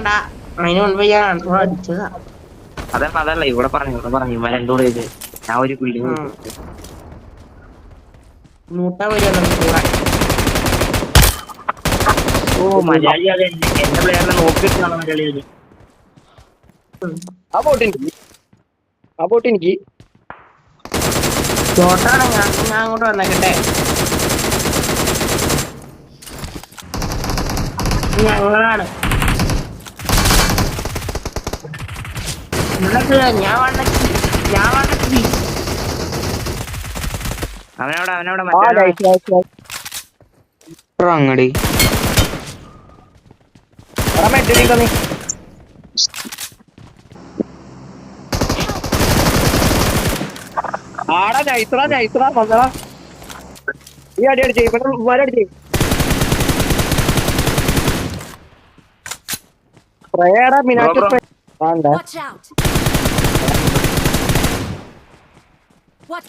പറയണ്ട, അതിന് മുൻപ് ഞാൻ അടിച്ചതാ. അതല്ല ഇവിടെ പറഞ്ഞു ഇവ രണ്ടൂടെ ഇത് ഞാൻ ഒരു പുള്ളി നൂട്ടാ വരിക കൂടെ. ഓ മലയാളി അത് എന്റെ പ്ലെയറിനെ നോക്കിയിട്ടാണ് മലയാളി അത്. ആ ബോട്ട് എനിക്ക് ഷോട്ടാണ്. ഞാൻ അങ്ങോട്ട് വന്നേക്കട്ടെ. ഞങ്ങളാണ് ഞാൻ വണ്ണി അവനവിടെ അങ്ങടി ആടാ നൈസ്ര വന്നടാ. ഈ അടി അടിച്ചേ ഇവിടെ അടിച്ചേ പ്രേടാ മിനാറ്റ് Watch out. What?